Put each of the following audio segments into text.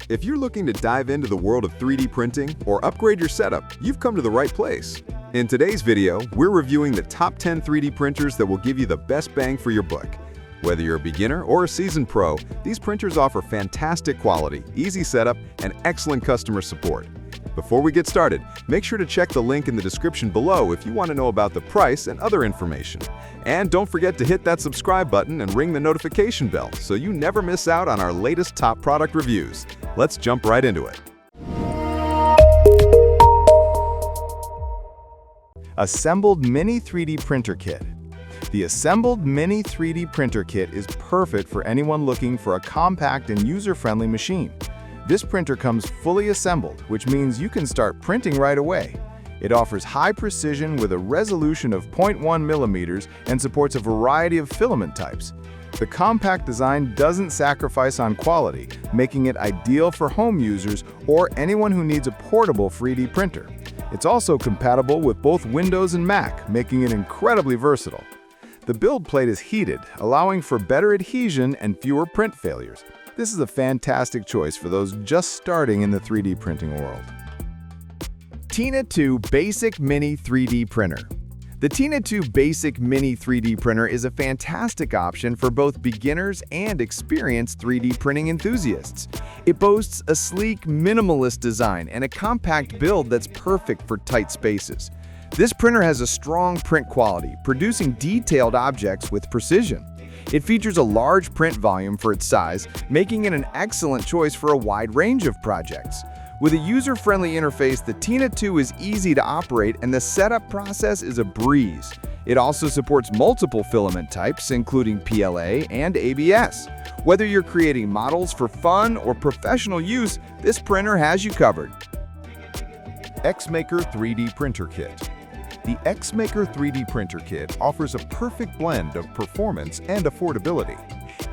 If you're looking to dive into the world of 3D printing or upgrade your setup, you've come to the right place. In today's video, we're reviewing the top 10 3D printers that will give you the best bang for your buck. Whether you're a beginner or a seasoned pro, these printers offer fantastic quality, easy setup, and excellent customer support. Before we get started, make sure to check the link in the description below if you want to know about the price and other information. And don't forget to hit that subscribe button and ring the notification bell so you never miss out on our latest top product reviews. Let's jump right into it. Assembled Mini 3D Printer Kit. The Assembled Mini 3D Printer Kit is perfect for anyone looking for a compact and user-friendly machine. This printer comes fully assembled, which means you can start printing right away. It offers high precision with a resolution of 0.1 millimeters and supports a variety of filament types. The compact design doesn't sacrifice on quality, making it ideal for home users or anyone who needs a portable 3D printer. It's also compatible with both Windows and Mac, making it incredibly versatile. The build plate is heated, allowing for better adhesion and fewer print failures. This is a fantastic choice for those just starting in the 3D printing world. Tina 2 Basic Mini 3D Printer. The Tina 2 Basic Mini 3D Printer is a fantastic option for both beginners and experienced 3D printing enthusiasts. It boasts a sleek, minimalist design and a compact build that's perfect for tight spaces. This printer has a strong print quality, producing detailed objects with precision. It features a large print volume for its size, making it an excellent choice for a wide range of projects. With a user-friendly interface, the Tina 2 is easy to operate and the setup process is a breeze. It also supports multiple filament types, including PLA and ABS. Whether you're creating models for fun or professional use, this printer has you covered. X-Maker 3D Printer Kit. The X-Maker 3D Printer Kit offers a perfect blend of performance and affordability.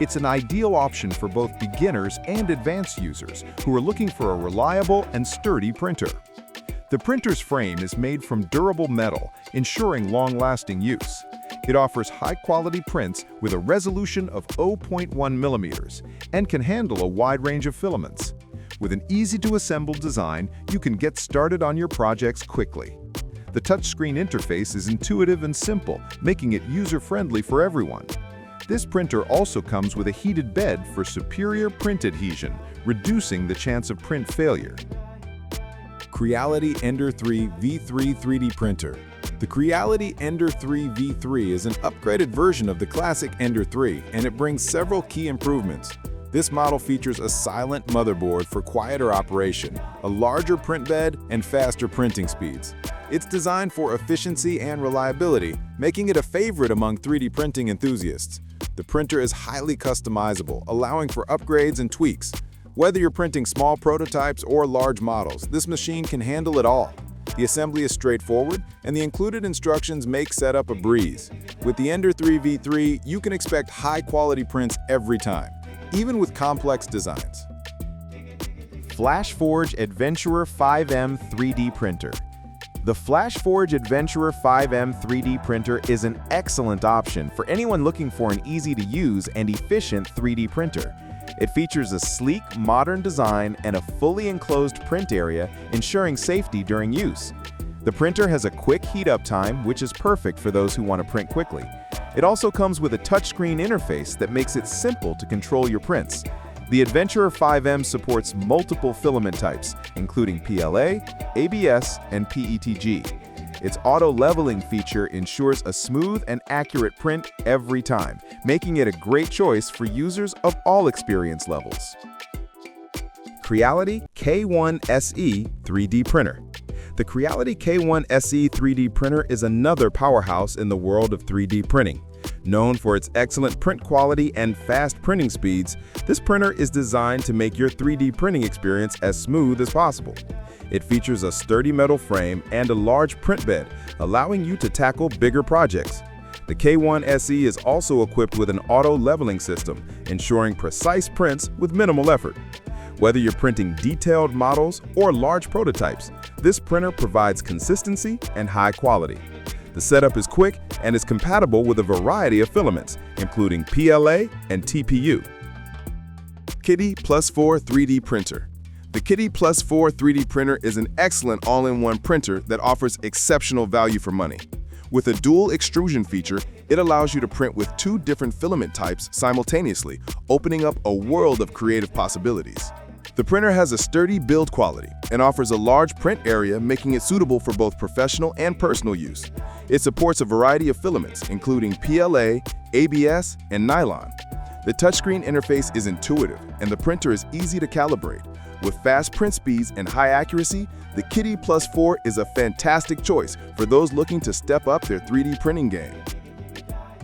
It's an ideal option for both beginners and advanced users who are looking for a reliable and sturdy printer. The printer's frame is made from durable metal, ensuring long-lasting use. It offers high-quality prints with a resolution of 0.1 millimeters and can handle a wide range of filaments. With an easy-to-assemble design, you can get started on your projects quickly. The touchscreen interface is intuitive and simple, making it user-friendly for everyone. This printer also comes with a heated bed for superior print adhesion, reducing the chance of print failure. Creality Ender 3 V3 3D Printer. The Creality Ender 3 V3 is an upgraded version of the classic Ender 3, and it brings several key improvements. This model features a silent motherboard for quieter operation, a larger print bed, and faster printing speeds. It's designed for efficiency and reliability, making it a favorite among 3D printing enthusiasts. The printer is highly customizable, allowing for upgrades and tweaks. Whether you're printing small prototypes or large models, this machine can handle it all. The assembly is straightforward, and the included instructions make setup a breeze. With the Ender 3 V3, you can expect high-quality prints every time, even with complex designs. FLASHFORGE Adventurer 5M 3D Printer. The FLASHFORGE Adventurer 5M 3D printer is an excellent option for anyone looking for an easy-to-use and efficient 3D printer. It features a sleek, modern design and a fully enclosed print area, ensuring safety during use. The printer has a quick heat-up time, which is perfect for those who want to print quickly. It also comes with a touchscreen interface that makes it simple to control your prints. The Adventurer 5M supports multiple filament types, including PLA, ABS, and PETG. Its auto-leveling feature ensures a smooth and accurate print every time, making it a great choice for users of all experience levels. Creality K1 SE 3D Printer. The Creality K1 SE 3D printer is another powerhouse in the world of 3D printing. Known for its excellent print quality and fast printing speeds, this printer is designed to make your 3D printing experience as smooth as possible. It features a sturdy metal frame and a large print bed, allowing you to tackle bigger projects. The K1 SE is also equipped with an auto-leveling system, ensuring precise prints with minimal effort. Whether you're printing detailed models or large prototypes, this printer provides consistency and high quality. The setup is quick and is compatible with a variety of filaments, including PLA and TPU. QIDI +4 3D Printer. The QIDI Plus 4 3D printer is an excellent all-in-one printer that offers exceptional value for money. With a dual extrusion feature, it allows you to print with 2 different filament types simultaneously, opening up a world of creative possibilities. The printer has a sturdy build quality and offers a large print area, making it suitable for both professional and personal use. It supports a variety of filaments, including PLA, ABS, and nylon. The touchscreen interface is intuitive, and the printer is easy to calibrate. With fast print speeds and high accuracy, the QIDI Plus 4 is a fantastic choice for those looking to step up their 3D printing game.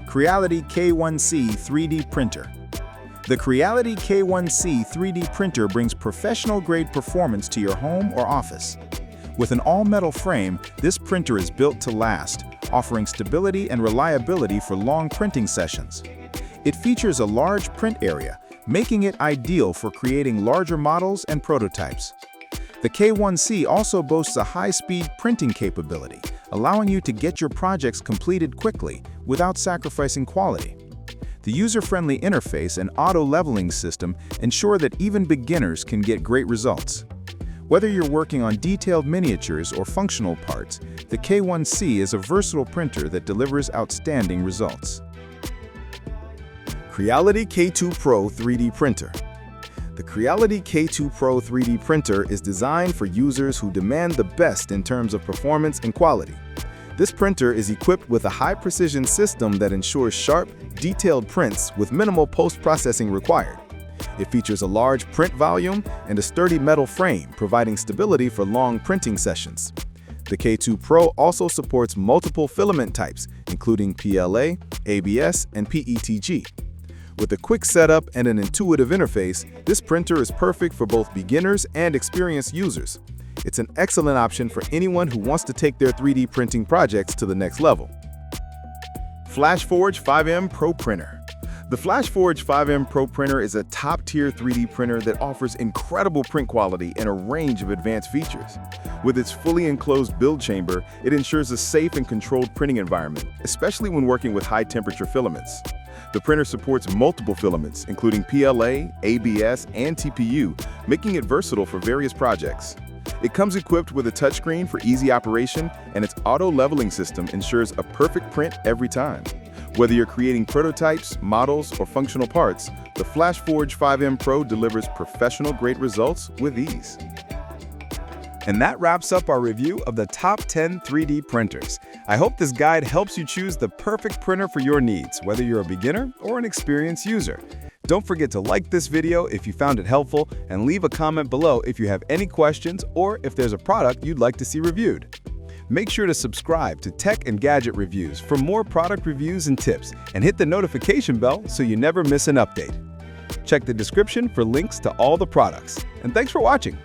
Creality K1C 3D Printer. The Creality K1C 3D printer brings professional-grade performance to your home or office. With an all-metal frame, this printer is built to last, offering stability and reliability for long printing sessions. It features a large print area, making it ideal for creating larger models and prototypes. The K1C also boasts a high-speed printing capability, allowing you to get your projects completed quickly without sacrificing quality. The user-friendly interface and auto-leveling system ensure that even beginners can get great results. Whether you're working on detailed miniatures or functional parts, the K1C is a versatile printer that delivers outstanding results. Creality K2 Pro 3D Printer. The Creality K2 Pro 3D printer is designed for users who demand the best in terms of performance and quality. This printer is equipped with a high-precision system that ensures sharp, detailed prints with minimal post-processing required. It features a large print volume and a sturdy metal frame, providing stability for long printing sessions. The K2 Pro also supports multiple filament types, including PLA, ABS, and PETG. With a quick setup and an intuitive interface, this printer is perfect for both beginners and experienced users. It's an excellent option for anyone who wants to take their 3D printing projects to the next level. FLASHFORGE 5M Pro Printer. The FLASHFORGE 5M Pro Printer is a top-tier 3D printer that offers incredible print quality and a range of advanced features. With its fully enclosed build chamber, it ensures a safe and controlled printing environment, especially when working with high-temperature filaments. The printer supports multiple filaments, including PLA, ABS, and TPU, making it versatile for various projects. It comes equipped with a touchscreen for easy operation, and its auto-leveling system ensures a perfect print every time. Whether you're creating prototypes, models, or functional parts, the FLASHFORGE 5M Pro delivers professional-grade results with ease. And that wraps up our review of the top 10 3D printers. I hope this guide helps you choose the perfect printer for your needs, whether you're a beginner or an experienced user. Don't forget to like this video if you found it helpful, and leave a comment below if you have any questions or if there's a product you'd like to see reviewed. Make sure to subscribe to Tech and Gadget Reviews for more product reviews and tips, and hit the notification bell so you never miss an update. Check the description for links to all the products. And thanks for watching.